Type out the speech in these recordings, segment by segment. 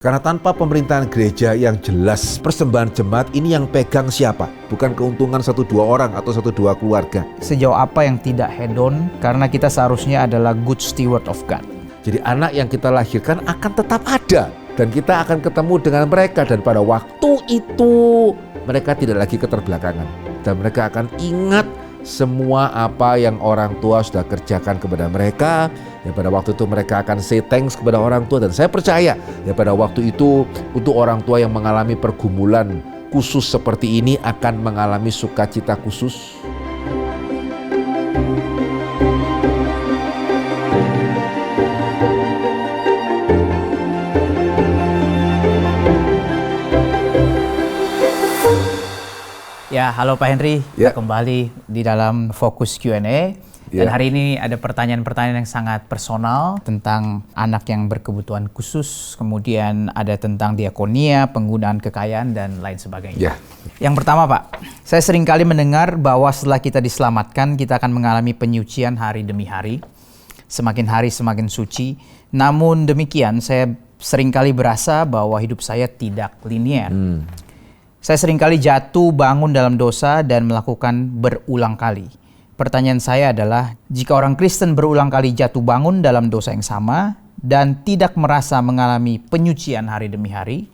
Karena tanpa pemerintahan gereja yang jelas, persembahan jemaat ini yang pegang siapa? Bukan keuntungan 1-2 orang atau 1-2 keluarga. Sejauh apa yang tidak hedon, karena kita seharusnya adalah good steward of God. Jadi anak yang kita lahirkan akan tetap ada. Dan kita akan ketemu dengan mereka. Dan pada waktu itu mereka tidak lagi keterbelakangan. Dan mereka akan ingat semua apa yang orang tua sudah kerjakan kepada mereka. Ya pada waktu itu mereka akan say thanks kepada orang tua. Dan saya percaya ya pada waktu itu untuk orang tua yang mengalami pergumulan khusus seperti ini akan mengalami sukacita khusus. Ya, halo Pak Henry, kita kembali di dalam Fokus Q&A. Dan hari ini ada pertanyaan-pertanyaan yang sangat personal tentang anak yang berkebutuhan khusus, kemudian ada tentang diakonia, penggunaan kekayaan, dan lain sebagainya. Yang pertama Pak, saya seringkali mendengar bahwa setelah kita diselamatkan, kita akan mengalami penyucian hari demi hari. Semakin hari semakin suci. Namun demikian, saya seringkali berasa bahwa hidup saya tidak linear. Saya seringkali jatuh bangun dalam dosa dan melakukan berulang kali. Pertanyaan saya adalah, jika orang Kristen berulang kali jatuh bangun dalam dosa yang sama dan tidak merasa mengalami penyucian hari demi hari,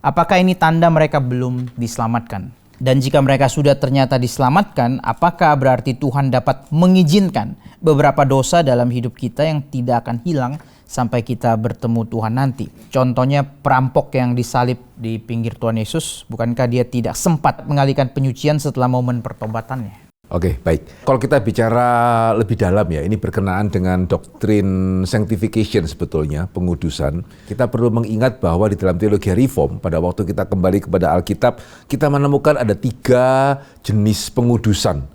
apakah ini tanda mereka belum diselamatkan? Dan jika mereka sudah ternyata diselamatkan, apakah berarti Tuhan dapat mengizinkan beberapa dosa dalam hidup kita yang tidak akan hilang sampai kita bertemu Tuhan nanti? Contohnya perampok yang disalib di pinggir Tuhan Yesus, bukankah dia tidak sempat mengalihkan penyucian setelah momen pertobatannya? Oke, baik. Kalau kita bicara lebih dalam ya, ini berkenaan dengan doktrin sanctification sebetulnya, pengudusan. Kita perlu mengingat bahwa di dalam teologi reform, pada waktu kita kembali kepada Alkitab, kita menemukan ada 3 jenis pengudusan.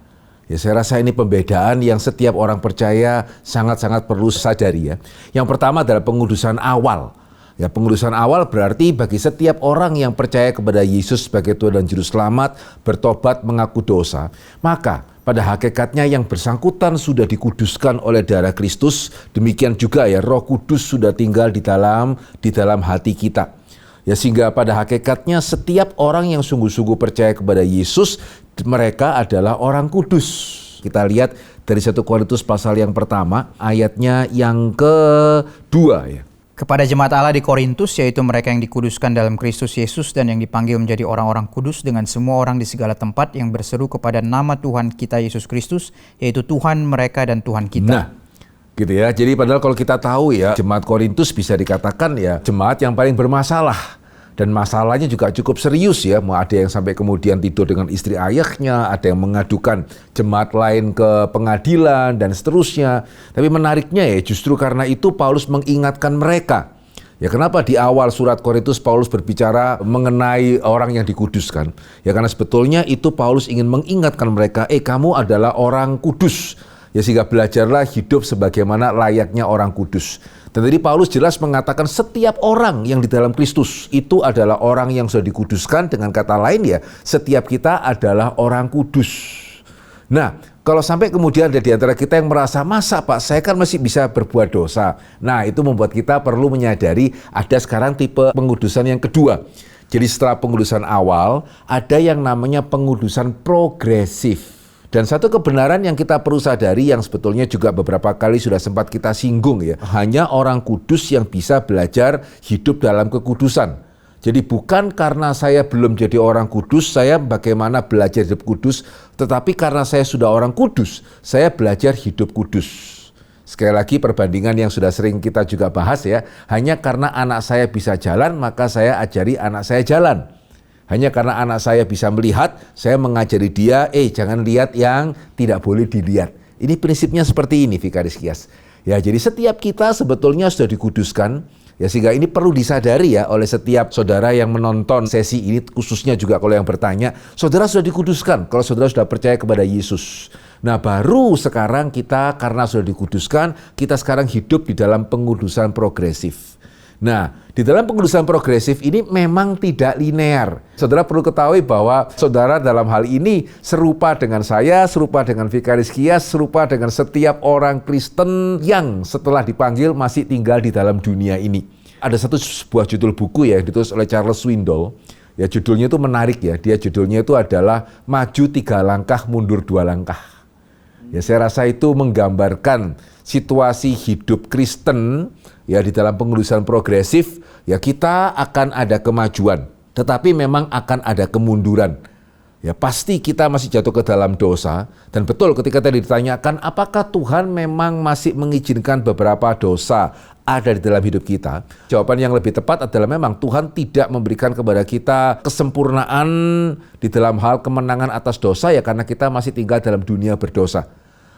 Ya, saya rasa ini pembedaan yang setiap orang percaya sangat-sangat perlu sadari ya. Yang pertama adalah pengudusan awal. Ya, pengudusan awal berarti bagi setiap orang yang percaya kepada Yesus sebagai Tuhan dan Juru Selamat, bertobat, mengaku dosa, maka pada hakikatnya yang bersangkutan sudah dikuduskan oleh darah Kristus. Demikian juga ya, Roh Kudus sudah tinggal di dalam hati kita. Ya, sehingga pada hakikatnya setiap orang yang sungguh-sungguh percaya kepada Yesus, mereka adalah orang kudus. Kita lihat dari 1 Korintus pasal yang pertama, ayatnya yang kedua ya. Kepada jemaat Allah di Korintus, yaitu mereka yang dikuduskan dalam Kristus Yesus dan yang dipanggil menjadi orang-orang kudus dengan semua orang di segala tempat yang berseru kepada nama Tuhan kita Yesus Kristus, yaitu Tuhan mereka dan Tuhan kita. Nah, gitu ya. Jadi padahal kalau kita tahu ya, jemaat Korintus bisa dikatakan ya jemaat yang paling bermasalah. Dan masalahnya juga cukup serius ya. Ada yang sampai kemudian tidur dengan istri ayahnya, ada yang mengadukan jemaat lain ke pengadilan dan seterusnya. Tapi menariknya ya, justru karena itu Paulus mengingatkan mereka. Ya, kenapa di awal surat Korintus Paulus berbicara mengenai orang yang dikuduskan? Ya karena sebetulnya itu Paulus ingin mengingatkan mereka, kamu adalah orang kudus. Ya, sehingga belajarlah hidup sebagaimana layaknya orang kudus. Dan tadi Paulus jelas mengatakan setiap orang yang di dalam Kristus itu adalah orang yang sudah dikuduskan. Dengan kata lain ya, setiap kita adalah orang kudus. Nah, kalau sampai kemudian ada di antara kita yang merasa, masa Pak, saya kan masih bisa berbuat dosa. Nah, itu membuat kita perlu menyadari ada sekarang tipe pengudusan yang kedua. Jadi setelah pengudusan awal, ada yang namanya pengudusan progresif. Dan satu kebenaran yang kita perlu sadari yang sebetulnya juga beberapa kali sudah sempat kita singgung ya. Hanya orang kudus yang bisa belajar hidup dalam kekudusan. Jadi bukan karena saya belum jadi orang kudus, saya bagaimana belajar hidup kudus. Tetapi karena saya sudah orang kudus, saya belajar hidup kudus. Sekali lagi perbandingan yang sudah sering kita juga bahas ya. Hanya karena anak saya bisa jalan, maka saya ajari anak saya jalan. Hanya karena anak saya bisa melihat, saya mengajari dia, jangan lihat yang tidak boleh dilihat. Ini prinsipnya seperti ini, Vikaris Kias. Ya, jadi setiap kita sebetulnya sudah dikuduskan, ya sehingga ini perlu disadari ya oleh setiap saudara yang menonton sesi ini, khususnya juga kalau yang bertanya, saudara sudah dikuduskan, kalau saudara sudah percaya kepada Yesus. Nah, baru sekarang kita karena sudah dikuduskan, kita sekarang hidup di dalam pengudusan progresif. Nah, di dalam pengudusan progresif ini memang tidak linear. Saudara perlu ketahui bahwa saudara dalam hal ini serupa dengan saya, serupa dengan Vikaris Kias, serupa dengan setiap orang Kristen yang setelah dipanggil masih tinggal di dalam dunia ini. Ada sebuah judul buku ya, ditulis oleh Charles Swindoll. Ya judulnya itu menarik ya. Judulnya itu adalah Maju 3 Langkah, Mundur 2 Langkah. Ya saya rasa itu menggambarkan situasi hidup Kristen ya di dalam pengudusan progresif. Ya kita akan ada kemajuan, tetapi memang akan ada kemunduran. Ya pasti kita masih jatuh ke dalam dosa, dan betul ketika tadi ditanyakan apakah Tuhan memang masih mengizinkan beberapa dosa ada di dalam hidup kita, jawaban yang lebih tepat adalah memang Tuhan tidak memberikan kepada kita kesempurnaan di dalam hal kemenangan atas dosa ya karena kita masih tinggal dalam dunia berdosa.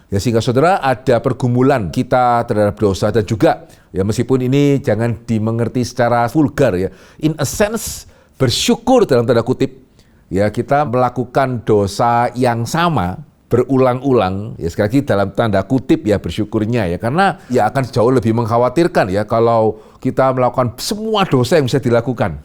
Ya sehingga saudara ada pergumulan kita terhadap dosa, dan juga ya meskipun ini jangan dimengerti secara vulgar ya, in a sense bersyukur dalam tanda kutip. Ya kita melakukan dosa yang sama berulang-ulang, ya sekali lagi dalam tanda kutip ya bersyukurnya ya, karena ya akan jauh lebih mengkhawatirkan ya kalau kita melakukan semua dosa yang bisa dilakukan.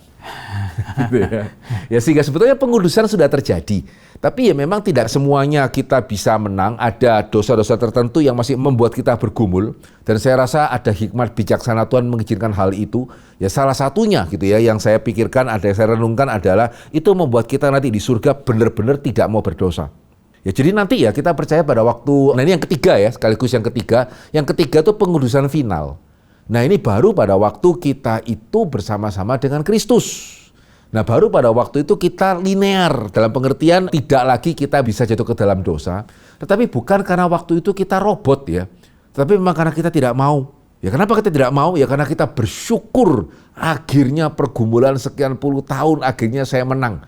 Gitu ya. Ya sehingga sebetulnya pengudusan sudah terjadi, tapi ya memang tidak semuanya kita bisa menang, ada dosa-dosa tertentu yang masih membuat kita bergumul, dan saya rasa ada hikmat bijaksana Tuhan mengizinkan hal itu. Ya salah satunya gitu ya yang saya pikirkan, ada yang saya renungkan adalah itu membuat kita nanti di surga benar-benar tidak mau berdosa. Ya jadi nanti ya kita percaya pada waktu, nah ini yang ketiga ya, sekaligus yang ketiga itu pengudusan final. Nah ini baru pada waktu kita itu bersama-sama dengan Kristus. Nah baru pada waktu itu kita linear, dalam pengertian tidak lagi kita bisa jatuh ke dalam dosa, tetapi bukan karena waktu itu kita robot ya, tetapi memang karena kita tidak mau. Ya kenapa kita tidak mau? Ya karena kita bersyukur akhirnya pergumulan sekian puluh tahun akhirnya saya menang.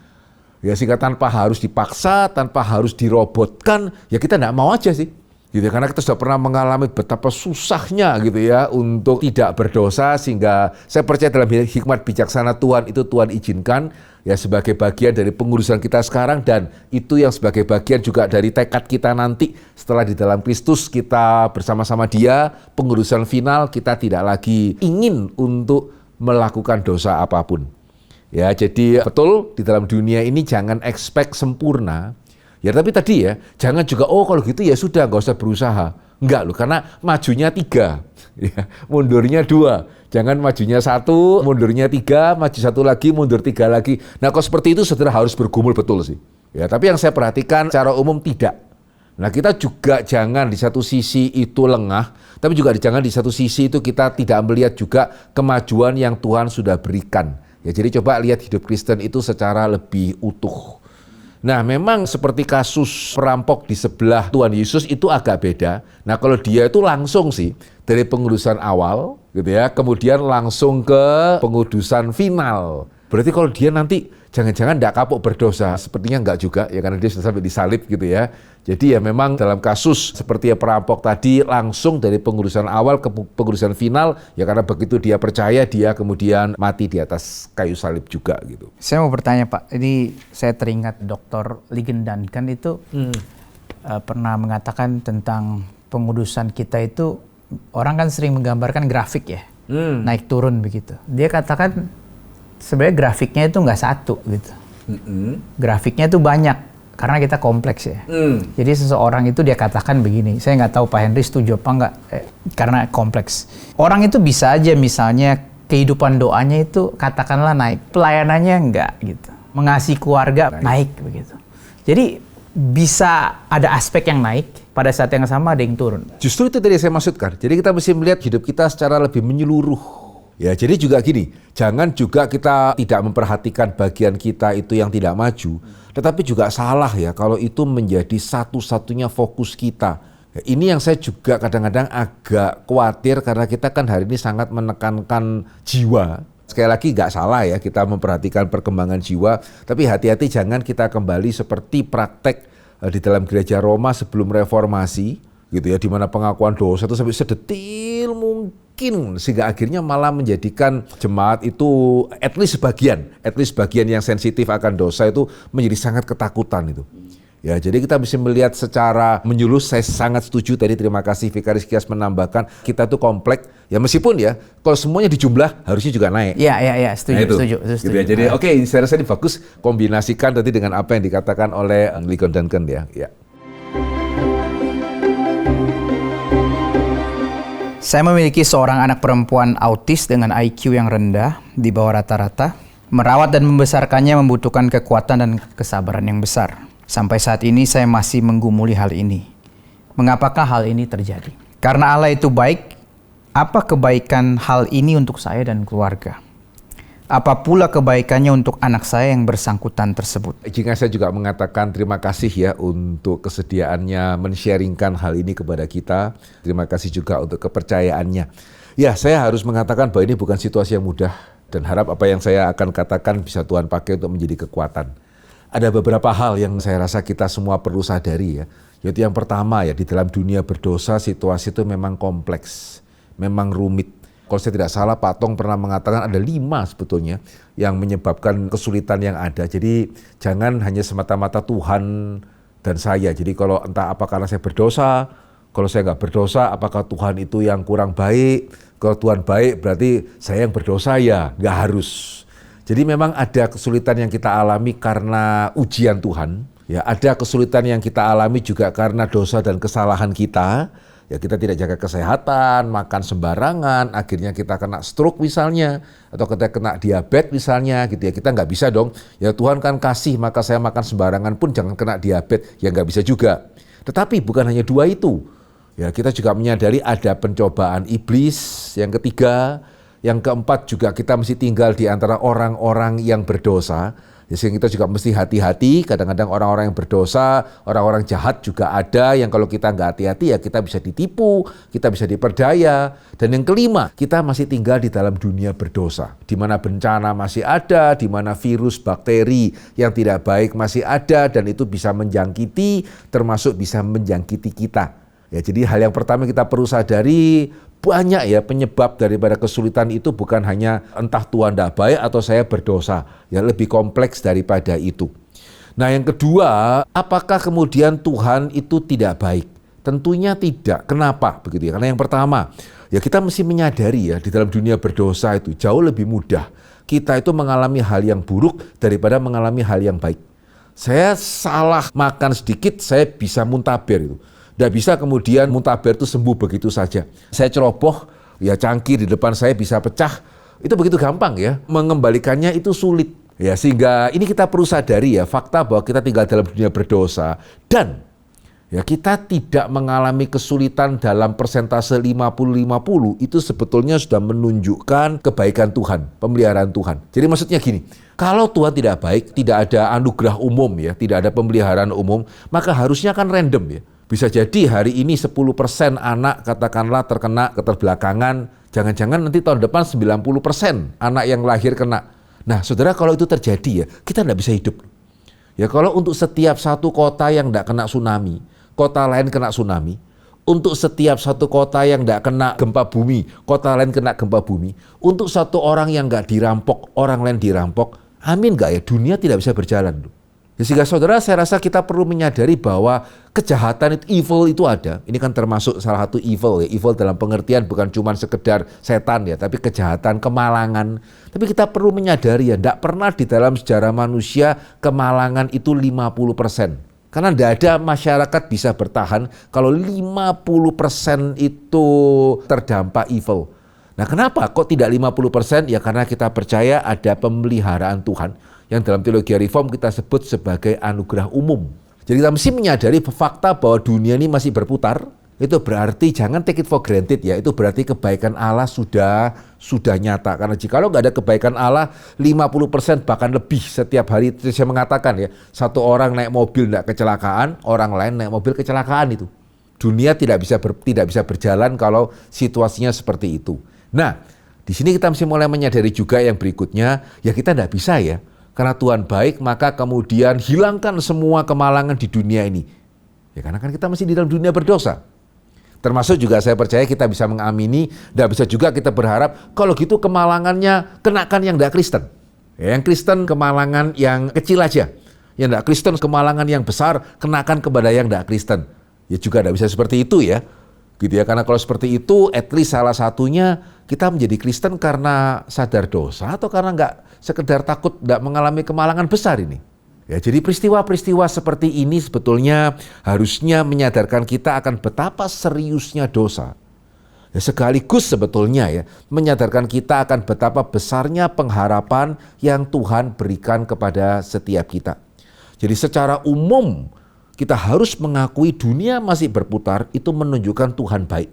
Ya sehingga tanpa harus dipaksa, tanpa harus dirobotkan, ya kita tidak mau aja sih. Gitu, karena kita sudah pernah mengalami betapa susahnya gitu ya untuk tidak berdosa, sehingga saya percaya dalam hikmat bijaksana Tuhan itu Tuhan izinkan ya sebagai bagian dari pengurusan kita sekarang, dan itu yang sebagai bagian juga dari tekad kita nanti setelah di dalam Kristus kita bersama-sama Dia, pengurusan final kita tidak lagi ingin untuk melakukan dosa apapun. Ya, jadi betul di dalam dunia ini jangan expect sempurna. Ya tapi tadi ya, jangan juga kalau gitu ya sudah nggak usah berusaha. Enggak loh, karena majunya 3, ya, mundurnya 2. Jangan majunya 1, mundurnya 3, maju 1 lagi, mundur 3 lagi. Nah kalau seperti itu saudara harus bergumul betul sih. Ya tapi yang saya perhatikan secara umum tidak. Nah kita juga jangan di satu sisi itu lengah, tapi juga jangan di satu sisi itu kita tidak melihat juga kemajuan yang Tuhan sudah berikan. Ya jadi coba lihat hidup Kristen itu secara lebih utuh. Nah memang seperti kasus perampok di sebelah Tuhan Yesus itu agak beda. Nah kalau dia itu langsung sih dari pengudusan awal gitu ya, kemudian langsung ke pengudusan final. Berarti kalau dia nanti jangan-jangan tidak kapok berdosa, sepertinya enggak juga ya, karena dia sudah sampai disalib gitu ya. Jadi ya memang dalam kasus seperti yang perampok tadi langsung dari pengudusan awal ke pengudusan final ya, karena begitu dia percaya dia kemudian mati di atas kayu salib juga gitu. Saya mau bertanya Pak, ini saya teringat Dr. Ligon Duncan itu pernah mengatakan tentang pengudusan kita itu, orang kan sering menggambarkan grafik ya, naik turun begitu. Dia katakan sebenarnya grafiknya itu nggak satu gitu. Grafiknya itu banyak karena kita kompleks ya. Jadi seseorang itu dia katakan begini, saya nggak tahu Pak Henry setuju apa nggak, karena kompleks. Orang itu bisa aja misalnya kehidupan doanya itu katakanlah naik, pelayanannya enggak gitu, mengasihi keluarga naik begitu. Jadi bisa ada aspek yang naik, pada saat yang sama ada yang turun. Justru itu tadi saya maksudkan. Jadi kita mesti melihat hidup kita secara lebih menyeluruh. Ya, jadi juga gini, jangan juga kita tidak memperhatikan bagian kita itu yang tidak maju, tetapi juga salah ya kalau itu menjadi satu-satunya fokus kita. Ya, ini yang saya juga kadang-kadang agak khawatir, karena kita kan hari ini sangat menekankan jiwa. Sekali lagi nggak salah ya kita memperhatikan perkembangan jiwa, tapi hati-hati jangan kita kembali seperti praktek di dalam gereja Roma sebelum reformasi gitu ya, di mana pengakuan dosa itu sampai sedetil mungkin, sehingga akhirnya malah menjadikan jemaat itu at least sebagian yang sensitif akan dosa itu menjadi sangat ketakutan itu. Ya, jadi kita bisa melihat secara menyeluruh. Saya sangat setuju tadi, terima kasih Vikaris Kias menambahkan kita tuh kompleks. Ya meskipun ya kalau semuanya dijumlah harusnya juga naik. Iya, setuju, nah, setuju. Gitu ya. Jadi oke, saya rasa ini bagus kombinasikan tadi dengan apa yang dikatakan oleh Ligon Duncan ya. Saya memiliki seorang anak perempuan autis dengan IQ yang rendah, di bawah rata-rata. Merawat dan membesarkannya membutuhkan kekuatan dan kesabaran yang besar. Sampai saat ini saya masih menggumuli hal ini. Mengapakah hal ini terjadi? Karena Allah itu baik, apa kebaikan hal ini untuk saya dan keluarga? Apa pula kebaikannya untuk anak saya yang bersangkutan tersebut? Jika saya juga mengatakan terima kasih ya untuk kesediaannya men-sharingkan hal ini kepada kita. Terima kasih juga untuk kepercayaannya. Ya, saya harus mengatakan bahwa ini bukan situasi yang mudah dan harap apa yang saya akan katakan bisa Tuhan pakai untuk menjadi kekuatan. Ada beberapa hal yang saya rasa kita semua perlu sadari ya. Yaitu yang pertama ya, di dalam dunia berdosa situasi itu memang kompleks, memang rumit. Kalau saya tidak salah, Pak Tong pernah mengatakan ada 5 sebetulnya yang menyebabkan kesulitan yang ada. Jadi jangan hanya semata-mata Tuhan dan saya. Jadi kalau entah apa karena saya berdosa, kalau saya nggak berdosa, apakah Tuhan itu yang kurang baik? Kalau Tuhan baik berarti saya yang berdosa ya, nggak harus. Jadi memang ada kesulitan yang kita alami karena ujian Tuhan. Ya, ada kesulitan yang kita alami juga karena dosa dan kesalahan kita. Ya, kita tidak jaga kesehatan, makan sembarangan, akhirnya kita kena stroke misalnya, atau kita kena diabetes misalnya, gitu ya. Kita nggak bisa dong, ya Tuhan kan kasih, maka saya makan sembarangan pun jangan kena diabetes, ya nggak bisa juga. Tetapi bukan hanya 2 itu, ya kita juga menyadari ada pencobaan iblis, yang ketiga, yang keempat juga kita mesti tinggal di antara orang-orang yang berdosa. Ya, sehingga kita juga mesti hati-hati, kadang-kadang orang-orang yang berdosa, orang-orang jahat juga ada yang kalau kita nggak hati-hati ya kita bisa ditipu, kita bisa diperdaya. Dan yang kelima, kita masih tinggal di dalam dunia berdosa, di mana bencana masih ada, di mana virus, bakteri yang tidak baik masih ada dan itu bisa menjangkiti, termasuk bisa menjangkiti kita. Ya, jadi hal yang pertama kita perlu sadari, banyak ya penyebab daripada kesulitan itu bukan hanya entah Tuhan tidak baik atau saya berdosa. Ya, lebih kompleks daripada itu. Nah, yang kedua, apakah kemudian Tuhan itu tidak baik? Tentunya tidak. Kenapa? Begitu ya. Karena yang pertama, ya kita mesti menyadari ya di dalam dunia berdosa itu jauh lebih mudah kita itu mengalami hal yang buruk daripada mengalami hal yang baik. Saya salah makan sedikit, saya bisa muntaber itu. Tidak bisa kemudian muntaber itu sembuh begitu saja. Saya ceroboh, ya cangkir di depan saya bisa pecah. Itu begitu gampang ya. Mengembalikannya itu sulit. Ya, sehingga ini kita perlu sadari ya, fakta bahwa kita tinggal dalam dunia berdosa. Dan ya kita tidak mengalami kesulitan dalam persentase 50-50. Itu sebetulnya sudah menunjukkan kebaikan Tuhan, pemeliharaan Tuhan. Jadi maksudnya gini, kalau Tuhan tidak baik, tidak ada anugerah umum ya, tidak ada pemeliharaan umum, maka harusnya kan random ya. Bisa jadi hari ini 10% anak katakanlah terkena keterbelakangan, jangan-jangan nanti tahun depan 90% anak yang lahir kena. Nah, saudara, kalau itu terjadi ya, kita tidak bisa hidup. Ya, kalau untuk setiap satu kota yang tidak kena tsunami, kota lain kena tsunami, untuk setiap satu kota yang tidak kena gempa bumi, kota lain kena gempa bumi, untuk satu orang yang nggak dirampok, orang lain dirampok, amin nggak ya? Dunia tidak bisa berjalan. Ya, sehingga saudara, saya rasa kita perlu menyadari bahwa kejahatan itu, evil itu ada. Ini kan termasuk salah satu evil ya. Evil dalam pengertian bukan cuma sekedar setan ya, tapi kejahatan, kemalangan. Tapi kita perlu menyadari ya, tidak pernah di dalam sejarah manusia kemalangan itu 50%. Karena tidak ada masyarakat bisa bertahan kalau 50% itu terdampak evil. Nah, kenapa kok tidak 50%? Ya karena kita percaya ada pemeliharaan Tuhan yang dalam teologi reform kita sebut sebagai anugerah umum. Jadi kita mesti menyadari fakta bahwa dunia ini masih berputar. Itu berarti jangan take it for granted ya. Itu berarti kebaikan Allah sudah nyata. Karena jikalau nggak ada kebaikan Allah 50% bahkan lebih setiap hari, saya mengatakan ya, satu orang naik mobil nggak kecelakaan, orang lain naik mobil kecelakaan itu. Dunia tidak bisa berjalan kalau situasinya seperti itu. Nah, di sini kita mesti mulai menyadari juga yang berikutnya, ya kita tidak bisa ya. Karena Tuhan baik, maka kemudian hilangkan semua kemalangan di dunia ini. Ya karena kan kita masih di dalam dunia berdosa. Termasuk juga saya percaya kita bisa mengamini, tidak bisa juga kita berharap kalau gitu kemalangannya kenakan yang tidak Kristen. Ya, yang Kristen kemalangan yang kecil aja. Yang tidak Kristen kemalangan yang besar kenakan kepada yang tidak Kristen. Ya juga tidak bisa seperti itu ya. Gitu ya, karena kalau seperti itu, at least salah satunya kita menjadi Kristen karena sadar dosa atau karena nggak sekedar takut nggak mengalami kemalangan besar ini. Ya, jadi peristiwa-peristiwa seperti ini sebetulnya harusnya menyadarkan kita akan betapa seriusnya dosa. Ya, sekaligus sebetulnya ya menyadarkan kita akan betapa besarnya pengharapan yang Tuhan berikan kepada setiap kita. Jadi secara umum kita harus mengakui dunia masih berputar itu menunjukkan Tuhan baik.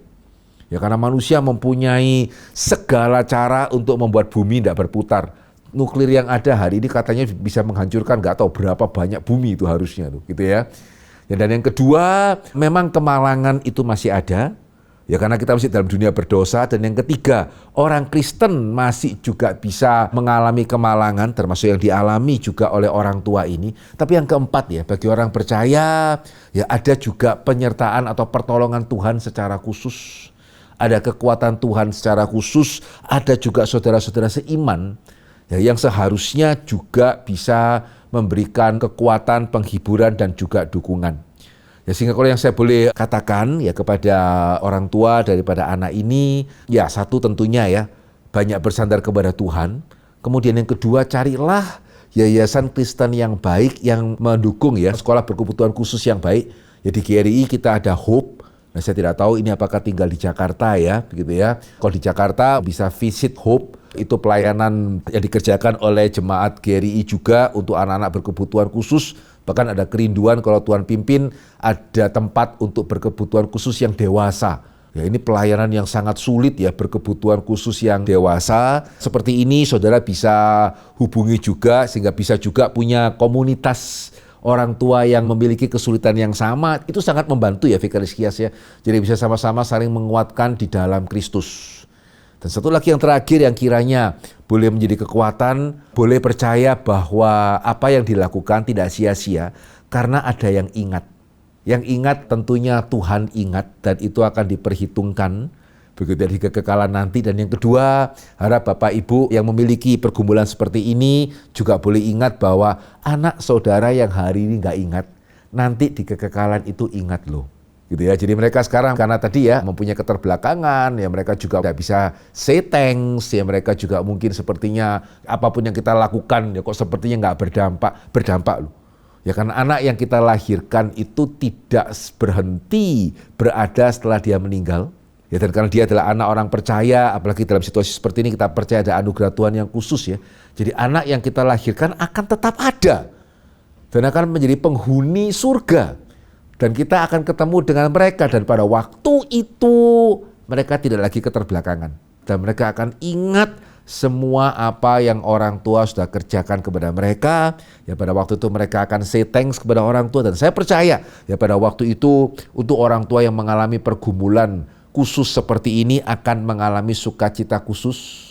Ya, karena manusia mempunyai segala cara untuk membuat bumi tidak berputar. Nuklir yang ada hari ini katanya bisa menghancurkan nggak tahu berapa banyak bumi itu harusnya tuh, gitu ya. Dan yang kedua, memang kemalangan itu masih ada. Ya, karena kita masih dalam dunia berdosa. Dan yang ketiga, orang Kristen masih juga bisa mengalami kemalangan, termasuk yang dialami juga oleh orang tua ini. Tapi yang keempat ya, bagi orang percaya, ya ada juga penyertaan atau pertolongan Tuhan secara khusus. Ada kekuatan Tuhan secara khusus, ada juga saudara-saudara seiman ya, yang seharusnya juga bisa memberikan kekuatan, penghiburan, dan juga dukungan. Ya, sehingga kalau yang saya boleh katakan ya kepada orang tua daripada anak ini, ya satu tentunya ya banyak bersandar kepada Tuhan. Kemudian yang kedua, carilah yayasan Kristen yang baik yang mendukung ya sekolah berkebutuhan khusus yang baik. Ya, di GRI kita ada Hope. Nah, saya tidak tahu ini apakah tinggal di Jakarta ya, begitu ya. Kalau di Jakarta bisa visit Hope. Itu pelayanan yang dikerjakan oleh jemaat GRI juga untuk anak-anak berkebutuhan khusus. Bahkan ada kerinduan kalau Tuhan pimpin ada tempat untuk berkebutuhan khusus yang dewasa. Ya, ini pelayanan yang sangat sulit ya, berkebutuhan khusus yang dewasa. Seperti ini saudara bisa hubungi juga sehingga bisa juga punya komunitas orang tua yang memiliki kesulitan yang sama. Itu sangat membantu ya Vikaris Kias ya. Jadi bisa sama-sama saling menguatkan di dalam Kristus. Dan satu lagi yang terakhir yang kiranya boleh menjadi kekuatan, boleh percaya bahwa apa yang dilakukan tidak sia-sia karena ada yang ingat. Yang ingat tentunya Tuhan ingat dan itu akan diperhitungkan begitu di kekekalan nanti. Dan yang kedua, harap Bapak Ibu yang memiliki pergumulan seperti ini juga boleh ingat bahwa anak saudara yang hari ini nggak ingat, nanti di kekekalan itu ingat loh. Gitu ya. Jadi mereka sekarang karena tadi ya mempunyai keterbelakangan, ya mereka juga tidak bisa say thanks, ya mereka juga mungkin sepertinya apapun yang kita lakukan ya kok sepertinya nggak berdampak loh. Ya karena anak yang kita lahirkan itu tidak berhenti berada setelah dia meninggal. Ya dan karena dia adalah anak orang percaya, apalagi dalam situasi seperti ini kita percaya ada anugerah Tuhan yang khusus ya. Jadi anak yang kita lahirkan akan tetap ada dan akan menjadi penghuni surga. Dan kita akan ketemu dengan mereka dan pada waktu itu mereka tidak lagi keterbelakangan. Dan mereka akan ingat semua apa yang orang tua sudah kerjakan kepada mereka. Ya pada waktu itu mereka akan say thanks kepada orang tua. Dan saya percaya ya pada waktu itu untuk orang tua yang mengalami pergumulan khusus seperti ini akan mengalami sukacita khusus.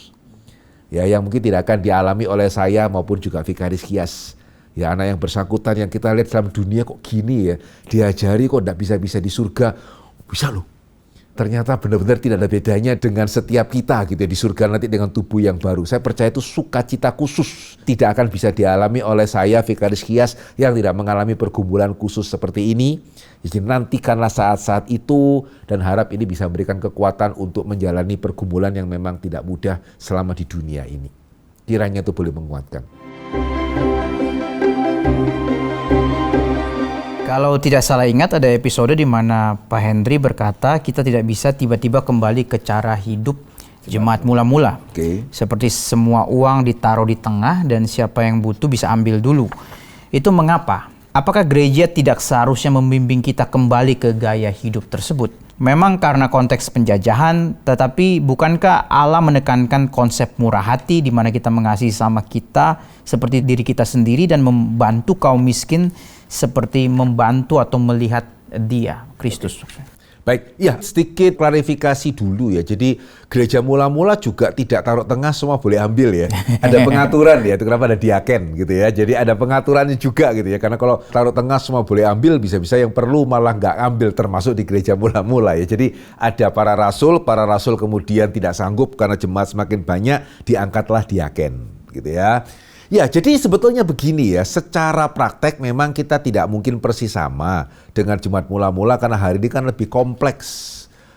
Ya yang mungkin tidak akan dialami oleh saya maupun juga Vikaris Kias. Ya anak yang bersangkutan yang kita lihat dalam dunia kok gini ya, diajari kok tidak bisa di surga, bisa loh. Ternyata benar-benar tidak ada bedanya dengan setiap kita gitu ya, di surga nanti dengan tubuh yang baru. Saya percaya itu sukacita khusus, tidak akan bisa dialami oleh saya Vikaris Kias yang tidak mengalami pergumulan khusus seperti ini. Jadi nantikanlah saat-saat itu dan harap ini bisa memberikan kekuatan untuk menjalani pergumulan yang memang tidak mudah selama di dunia ini. Kiranya itu boleh menguatkan. Kalau tidak salah ingat ada episode di mana Pak Henry berkata kita tidak bisa tiba-tiba kembali ke cara hidup jemaat mula-mula. Seperti semua uang ditaruh di tengah dan siapa yang butuh bisa ambil dulu. Itu mengapa? Apakah gereja tidak seharusnya membimbing kita kembali ke gaya hidup tersebut? Memang karena konteks penjajahan, tetapi bukankah Allah menekankan konsep murah hati di mana kita mengasihi sama kita seperti diri kita sendiri dan membantu kaum miskin seperti membantu atau melihat Dia, Kristus. Baik, ya sedikit klarifikasi dulu ya. Jadi gereja mula-mula juga tidak taruh tengah semua boleh ambil ya. Ada pengaturan ya, itu kenapa ada diaken gitu ya. Jadi ada pengaturannya juga gitu ya. Karena kalau taruh tengah semua boleh ambil, bisa-bisa yang perlu malah nggak ambil termasuk di gereja mula-mula ya. Jadi ada para rasul kemudian tidak sanggup karena jemaat semakin banyak, diangkatlah diaken gitu ya. Ya, jadi sebetulnya begini ya, secara praktek memang kita tidak mungkin persis sama dengan jemaat mula-mula karena hari ini kan lebih kompleks.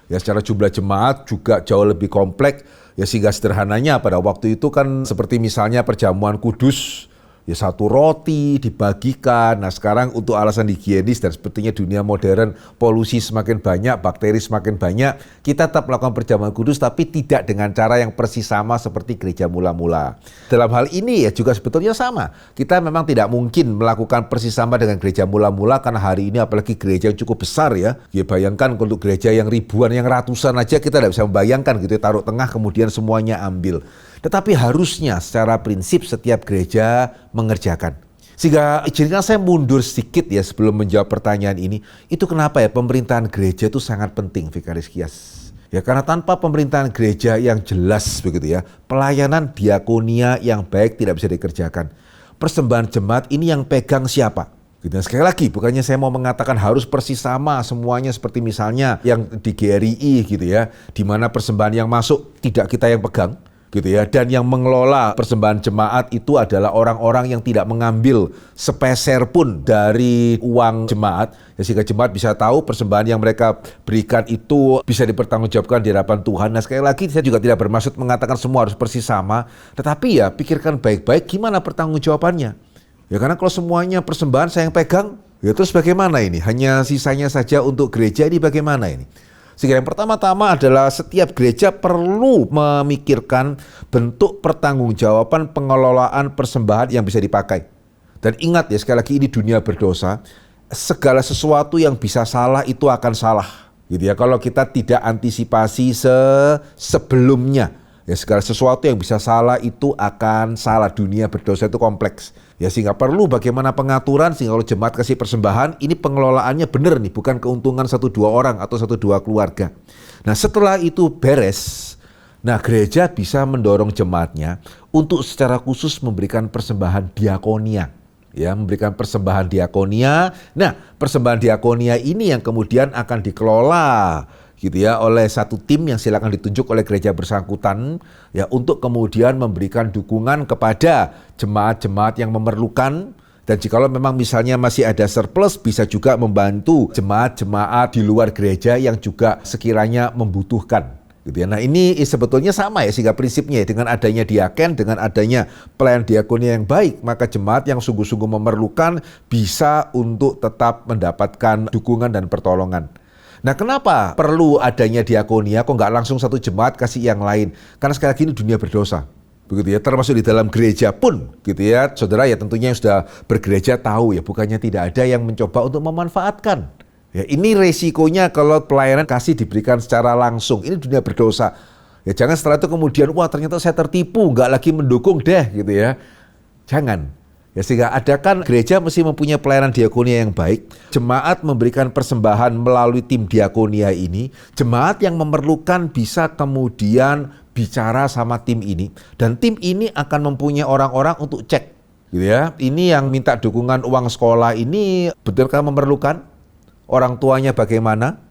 Ya, secara jumlah jemaat juga jauh lebih kompleks. Ya, sehingga sederhananya pada waktu itu kan seperti misalnya perjamuan kudus, Ya satu roti dibagikan. Nah sekarang untuk alasan higienis dan sepertinya dunia modern, polusi semakin banyak, bakteri semakin banyak, kita tetap melakukan perjamuan kudus tapi tidak dengan cara yang persis sama seperti gereja mula-mula. Dalam hal ini ya juga sebetulnya sama. Kita memang tidak mungkin melakukan persis sama dengan gereja mula-mula karena hari ini apalagi gereja yang cukup besar ya. Ya bayangkan untuk gereja yang ribuan, yang ratusan aja kita tidak bisa membayangkan gitu ya, taruh tengah kemudian semuanya ambil. Tetapi harusnya secara prinsip setiap gereja mengerjakan. Sehingga izinkan saya mundur sedikit ya sebelum menjawab pertanyaan ini. Itu kenapa ya pemerintahan gereja itu sangat penting, Vikaris Kias. Ya karena tanpa pemerintahan gereja yang jelas begitu ya, pelayanan diakonia yang baik tidak bisa dikerjakan. Persembahan jemaat ini yang pegang siapa? Gitu. Sekali lagi, bukannya saya mau mengatakan harus persis sama semuanya seperti misalnya yang di GRI gitu ya, di mana persembahan yang masuk tidak kita yang pegang. Gitu ya, dan yang mengelola persembahan jemaat itu adalah orang-orang yang tidak mengambil sepeser pun dari uang jemaat, ya, sehingga jemaat bisa tahu persembahan yang mereka berikan itu bisa dipertanggungjawabkan di hadapan Tuhan. Nah sekali lagi saya juga tidak bermaksud mengatakan semua harus persis sama, tetapi ya pikirkan baik-baik gimana pertanggungjawabannya. Ya karena kalau semuanya persembahan saya yang pegang, ya terus bagaimana ini? Hanya sisanya saja untuk gereja, ini bagaimana ini? Sehingga yang pertama-tama adalah setiap gereja perlu memikirkan bentuk pertanggungjawaban pengelolaan persembahan yang bisa dipakai. Dan ingat ya, sekali lagi ini dunia berdosa, segala sesuatu yang bisa salah itu akan salah. Gitu ya, kalau kita tidak antisipasi sebelumnya. Ya segala sesuatu yang bisa salah itu akan salah. Dunia berdosa itu kompleks. Ya sehingga perlu bagaimana pengaturan sehingga kalau jemaat kasih persembahan ini pengelolaannya benar nih, bukan keuntungan 1-2 orang atau 1-2 keluarga. Nah setelah itu beres, nah gereja bisa mendorong jemaatnya untuk secara khusus memberikan persembahan diakonia. Ya, memberikan persembahan diakonia. Nah, persembahan diakonia ini yang kemudian akan dikelola gitu ya oleh satu tim yang silakan ditunjuk oleh gereja bersangkutan ya untuk kemudian memberikan dukungan kepada jemaat-jemaat yang memerlukan, dan jikalau memang misalnya masih ada surplus bisa juga membantu jemaat-jemaat di luar gereja yang juga sekiranya membutuhkan gitu ya. Nah ini sebetulnya sama ya, sehingga prinsipnya dengan adanya diaken, dengan adanya pelayan diakonia yang baik, maka jemaat yang sungguh-sungguh memerlukan bisa untuk tetap mendapatkan dukungan dan pertolongan. Nah kenapa perlu adanya diakonia, kok nggak langsung satu jemaat kasih yang lain? Karena sekali lagi ini dunia berdosa, begitu ya, termasuk di dalam gereja pun, gitu ya. Saudara ya tentunya yang sudah bergereja tahu ya, bukannya tidak ada yang mencoba untuk memanfaatkan. Ya ini resikonya kalau pelayanan kasih diberikan secara langsung, ini dunia berdosa. Ya jangan setelah itu kemudian, wah ternyata saya tertipu, nggak lagi mendukung deh, gitu ya. Jangan. Ya sehingga adakan gereja mesti mempunyai pelayanan diakonia yang baik. Jemaat memberikan persembahan melalui tim diakonia ini. Jemaat yang memerlukan bisa kemudian bicara sama tim ini. Dan tim ini akan mempunyai orang-orang untuk cek. Gitu ya. Ini yang minta dukungan uang sekolah ini betulkah memerlukan? Orang tuanya bagaimana?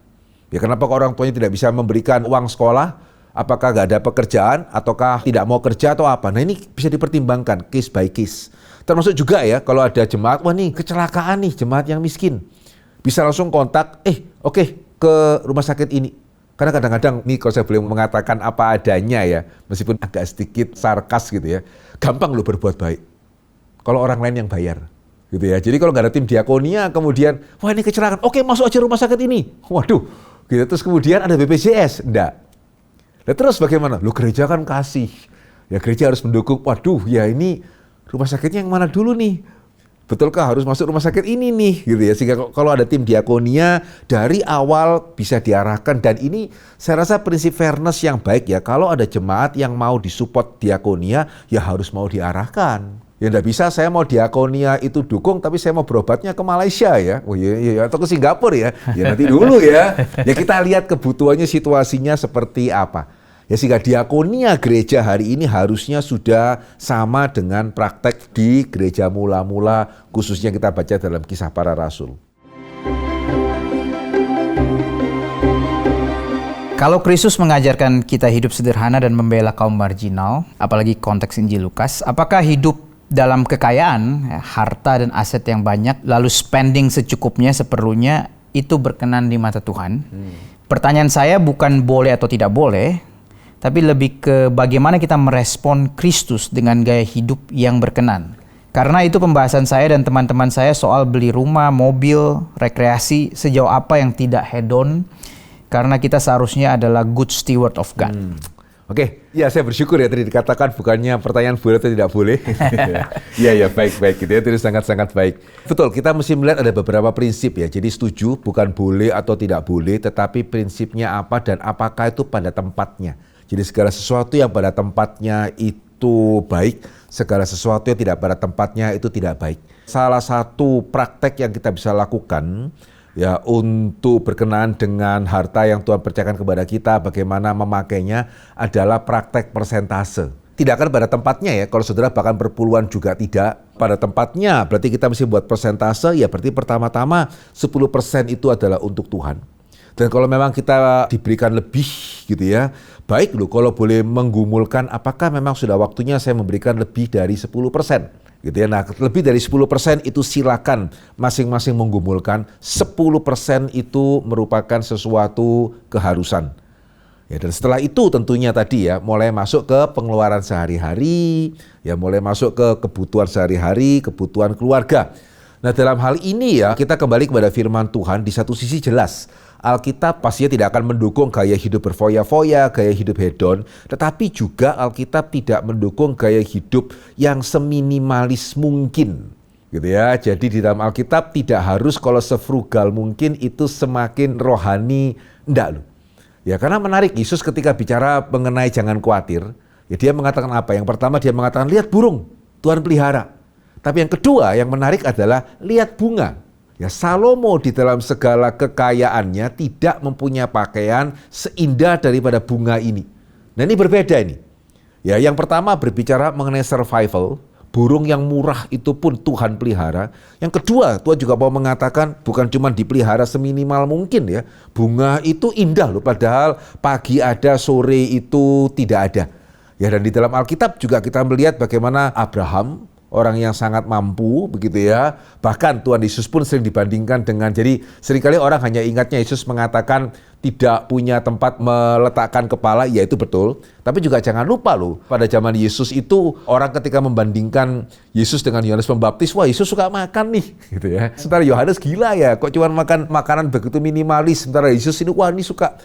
Ya kenapa orang tuanya tidak bisa memberikan uang sekolah? Apakah nggak ada pekerjaan? Ataukah tidak mau kerja atau apa? Nah ini bisa dipertimbangkan case by case. Termasuk juga ya kalau ada jemaat, wah nih kecelakaan nih jemaat yang miskin. Bisa langsung kontak, oke, ke rumah sakit ini. Karena kadang-kadang nih kalau saya boleh mengatakan apa adanya ya, meskipun agak sedikit sarkas gitu ya, gampang loh berbuat baik. Kalau orang lain yang bayar. Gitu ya. Jadi kalau nggak ada tim diakonia kemudian, wah ini kecelakaan, oke masuk aja rumah sakit ini. Waduh, gitu. Terus kemudian ada BPJS, enggak. Nah, terus bagaimana? Loh gereja kan kasih. Ya gereja harus mendukung, waduh ya ini rumah sakitnya yang mana dulu nih? Betulkah harus masuk rumah sakit ini nih? Gitu ya. Sehingga kalau ada tim diakonia dari awal bisa diarahkan, dan ini saya rasa prinsip fairness yang baik ya. Kalau ada jemaat yang mau disupport diakonia ya harus mau diarahkan. Ya enggak bisa saya mau diakonia itu dukung tapi saya mau berobatnya ke Malaysia ya. Oh iya atau ke Singapura ya. Ya nanti dulu ya. Ya kita lihat kebutuhannya situasinya seperti apa. Ya sehingga diakonia gereja hari ini harusnya sudah sama dengan praktek di gereja mula-mula, khususnya kita baca dalam Kisah Para Rasul. Kalau Kristus mengajarkan kita hidup sederhana dan membela kaum marginal, apalagi konteks Injil Lukas, apakah hidup dalam kekayaan, harta dan aset yang banyak, lalu spending secukupnya, seperlunya, itu berkenan di mata Tuhan? Pertanyaan saya bukan boleh atau tidak boleh, tapi lebih ke bagaimana kita merespon Kristus dengan gaya hidup yang berkenan. Karena itu pembahasan saya dan teman-teman saya soal beli rumah, mobil, rekreasi, sejauh apa yang tidak hedon. Karena kita seharusnya adalah good steward of God. Oke, ya saya bersyukur ya tadi dikatakan bukannya pertanyaan boleh atau tidak boleh. Iya, baik gitu ya, itu sangat-sangat baik. Betul, kita mesti melihat ada beberapa prinsip ya. Jadi setuju, bukan boleh atau tidak boleh, tetapi prinsipnya apa dan apakah itu pada tempatnya. Jadi segala sesuatu yang pada tempatnya itu baik, segala sesuatu yang tidak pada tempatnya itu tidak baik. Salah satu praktek yang kita bisa lakukan ya untuk berkenaan dengan harta yang Tuhan percayakan kepada kita, bagaimana memakainya adalah praktek persentase. Tidak akan pada tempatnya ya, kalau saudara bahkan berpuluhan juga tidak pada tempatnya, berarti kita mesti buat persentase, ya berarti pertama-tama 10% itu adalah untuk Tuhan. Dan kalau memang kita diberikan lebih gitu ya, baik loh kalau boleh menggumulkan apakah memang sudah waktunya saya memberikan lebih dari 10%. Gitu ya. Nah, lebih dari 10% itu silakan masing-masing menggumulkan. 10% itu merupakan sesuatu keharusan. Ya, dan setelah itu tentunya tadi ya mulai masuk ke pengeluaran sehari-hari, ya mulai masuk ke kebutuhan sehari-hari, kebutuhan keluarga. Nah, dalam hal ini ya kita kembali kepada firman Tuhan, di satu sisi jelas Alkitab pastinya tidak akan mendukung gaya hidup berfoya-foya, gaya hidup hedon, tetapi juga Alkitab tidak mendukung gaya hidup yang seminimalis mungkin. Gitu ya. Jadi di dalam Alkitab tidak harus kalau sefrugal mungkin itu semakin rohani, enggak loh. Ya, karena menarik Yesus ketika bicara mengenai jangan khawatir, ya dia mengatakan apa? Yang pertama dia mengatakan lihat burung, Tuhan pelihara. Tapi yang kedua yang menarik adalah lihat bunga. Ya, Salomo di dalam segala kekayaannya tidak mempunyai pakaian seindah daripada bunga ini. Nah, ini berbeda ini. Ya, yang pertama berbicara mengenai survival, burung yang murah itu pun Tuhan pelihara. Yang kedua, Tuhan juga mau mengatakan bukan cuma dipelihara seminimal mungkin ya. Bunga itu indah loh, padahal pagi ada, sore itu tidak ada. Ya, dan di dalam Alkitab juga kita melihat bagaimana Abraham, orang yang sangat mampu begitu ya. Bahkan Tuhan Yesus pun sering dibandingkan dengan, jadi seringkali orang hanya ingatnya Yesus mengatakan tidak punya tempat meletakkan kepala, ya itu betul. Tapi juga jangan lupa loh, pada zaman Yesus itu orang ketika membandingkan Yesus dengan Yohanes Pembaptis, wah Yesus suka makan nih gitu ya. Sementara Yohanes gila ya, kok cuma makan makanan begitu minimalis. Sementara Yesus ini wah ini suka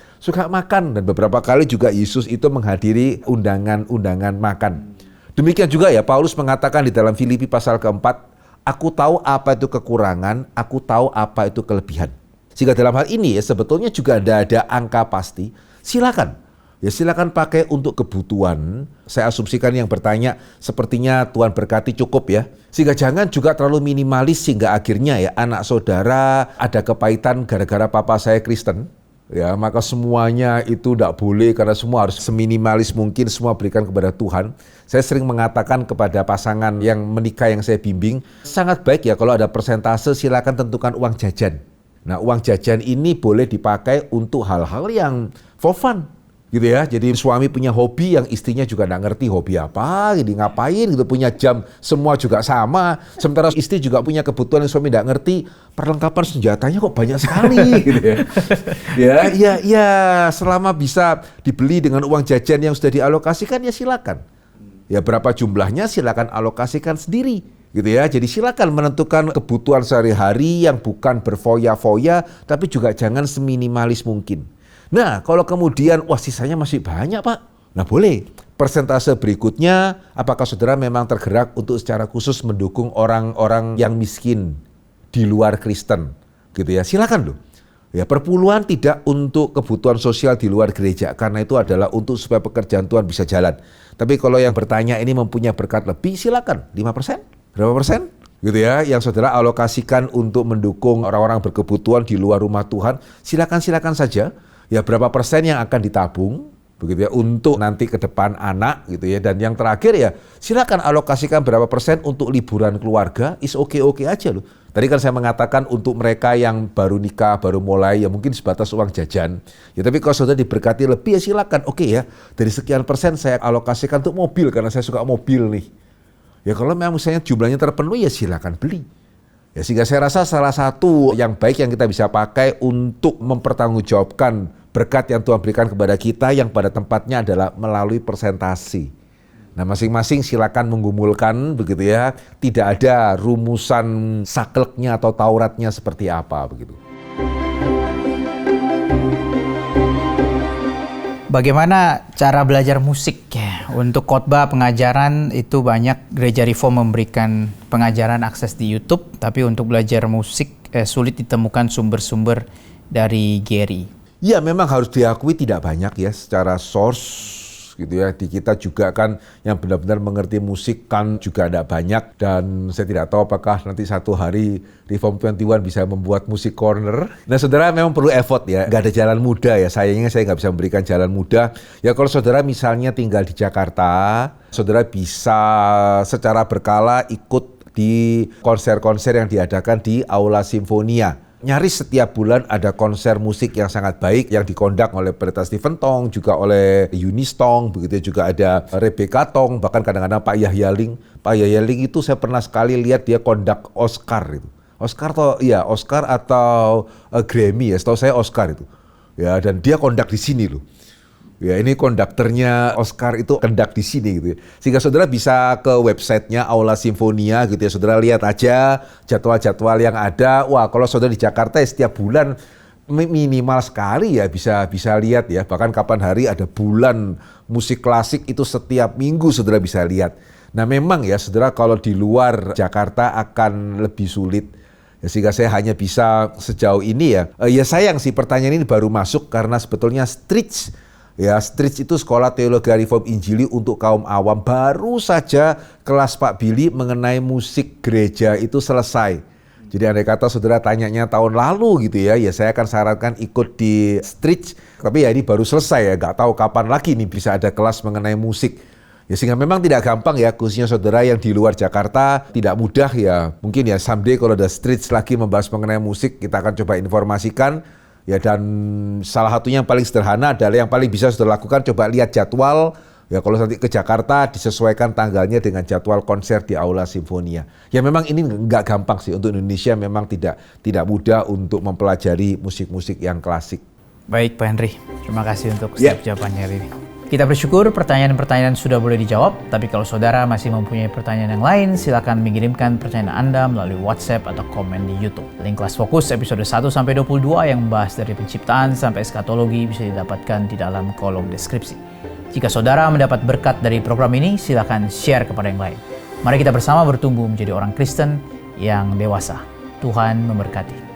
makan, dan beberapa kali juga Yesus itu menghadiri undangan makan. Demikian juga ya Paulus mengatakan di dalam Filipi pasal keempat, aku tahu apa itu kekurangan, aku tahu apa itu kelebihan. Sehingga dalam hal ini ya sebetulnya juga ada angka pasti, silakan. Ya silakan pakai untuk kebutuhan. Saya asumsikan yang bertanya sepertinya Tuhan berkati cukup ya. Sehingga jangan juga terlalu minimalis sehingga akhirnya ya anak saudara ada kepahitan gara-gara papa saya Kristen. Ya, maka semuanya itu tidak boleh karena semua harus seminimalis mungkin semua berikan kepada Tuhan. Saya sering mengatakan kepada pasangan yang menikah yang saya bimbing, sangat baik ya kalau ada persentase silakan tentukan uang jajan. Nah, uang jajan ini boleh dipakai untuk hal-hal yang for fun. Gitu ya, jadi suami punya hobi yang istrinya juga nggak ngerti hobi apa, jadi ngapain gitu, punya jam semua juga sama, sementara istri juga punya kebutuhan yang suami nggak ngerti, perlengkapan senjatanya kok banyak sekali gitu ya. Ya, selama bisa dibeli dengan uang jajan yang sudah dialokasikan ya silakan. Ya berapa jumlahnya silakan alokasikan sendiri. Gitu ya, jadi silakan menentukan kebutuhan sehari-hari yang bukan berfoya-foya, tapi juga jangan seminimalis mungkin. Nah, kalau kemudian, wah sisanya masih banyak Pak, nah boleh. Persentase berikutnya, apakah saudara memang tergerak untuk secara khusus mendukung orang-orang yang miskin di luar Kristen? Gitu ya, silakan loh. Ya, perpuluhan tidak untuk kebutuhan sosial di luar gereja, karena itu adalah untuk supaya pekerjaan Tuhan bisa jalan. Tapi kalau yang bertanya ini mempunyai berkat lebih, silakan 5%, berapa persen? Gitu ya, yang saudara alokasikan untuk mendukung orang-orang berkebutuhan di luar rumah Tuhan, silakan saja. Ya berapa persen yang akan ditabung begitu ya untuk nanti ke depan anak gitu ya, dan yang terakhir ya silakan alokasikan berapa persen untuk liburan keluarga, is oke aja loh. Tadi kan saya mengatakan untuk mereka yang baru nikah, baru mulai ya mungkin sebatas uang jajan. Ya tapi kalau saudara diberkati lebih ya silakan, oke ya dari sekian persen saya alokasikan untuk mobil karena saya suka mobil nih. Ya kalau memang misalnya jumlahnya terpenuhi ya silakan beli. Ya sehingga saya rasa salah satu yang baik yang kita bisa pakai untuk mempertanggungjawabkan berkat yang Tuhan berikan kepada kita yang pada tempatnya adalah melalui persentase. Nah, masing-masing silakan menggumulkan begitu ya. Tidak ada rumusan sakleknya atau Tauratnya seperti apa begitu. Bagaimana cara belajar musik? Untuk khotbah pengajaran itu banyak gereja Reform memberikan pengajaran akses di YouTube, tapi untuk belajar musik sulit ditemukan sumber-sumber dari Gary. Ya, memang harus diakui tidak banyak ya secara source gitu ya. Di kita juga kan yang benar-benar mengerti musik kan juga tidak banyak, dan saya tidak tahu apakah nanti satu hari Reform 21 bisa membuat musik corner. Nah, saudara, memang perlu effort ya, nggak ada jalan mudah ya. Sayangnya saya nggak bisa memberikan jalan mudah. Ya, kalau saudara misalnya tinggal di Jakarta, saudara bisa secara berkala ikut di konser-konser yang diadakan di Aula Simfonia. Nyaris setiap bulan ada konser musik yang sangat baik yang dikondak oleh Pendeta Stephen Tong, juga oleh Eunice Tong, begitu juga ada Rebecca Tong, bahkan kadang-kadang Pak Yahya Ling. Pak Yahya Ling itu saya pernah sekali lihat dia kondak Oscar itu. Oscar atau Grammy ya, setahu saya Oscar itu. Ya, dan dia kondak di sini loh. Ya, ini konduktornya Oscar itu kondak di sini gitu ya. Sehingga saudara bisa ke websitenya Aula Simfonia gitu ya. Saudara lihat aja jadwal-jadwal yang ada. Wah, kalau saudara di Jakarta ya setiap bulan minimal sekali ya bisa lihat ya. Bahkan kapan hari ada bulan musik klasik itu setiap minggu saudara bisa lihat. Nah, memang ya saudara, kalau di luar Jakarta akan lebih sulit. Ya, sehingga saya hanya bisa sejauh ini ya. Ya sayang sih pertanyaan ini baru masuk karena sebetulnya Stritch itu sekolah teologi Reform Injili untuk kaum awam. Baru saja kelas Pak Billy mengenai musik gereja itu selesai. Jadi andai kata saudara tanyanya tahun lalu gitu ya saya akan sarankan ikut di Stritch. Tapi ya ini baru selesai ya, nggak tahu kapan lagi nih bisa ada kelas mengenai musik. Ya, sehingga memang tidak gampang ya, khususnya saudara yang di luar Jakarta, tidak mudah ya. Mungkin ya someday kalau ada Stritch lagi membahas mengenai musik, kita akan coba informasikan. Ya, dan salah satunya yang paling sederhana adalah yang paling bisa saudara lakukan, coba lihat jadwal. Ya, kalau nanti ke Jakarta disesuaikan tanggalnya dengan jadwal konser di Aula Simfonia. Ya, memang ini nggak gampang sih untuk Indonesia, memang tidak mudah untuk mempelajari musik-musik yang klasik. Baik Pak Henry, terima kasih untuk setiap jawabannya hari ini. Kita bersyukur pertanyaan-pertanyaan sudah boleh dijawab, tapi kalau saudara masih mempunyai pertanyaan yang lain, silakan mengirimkan pertanyaan Anda melalui WhatsApp atau komen di YouTube. Link kelas fokus episode 1-22 yang membahas dari penciptaan sampai eskatologi bisa didapatkan di dalam kolom deskripsi. Jika saudara mendapat berkat dari program ini, silakan share kepada yang lain. Mari kita bersama bertumbuh menjadi orang Kristen yang dewasa. Tuhan memberkati.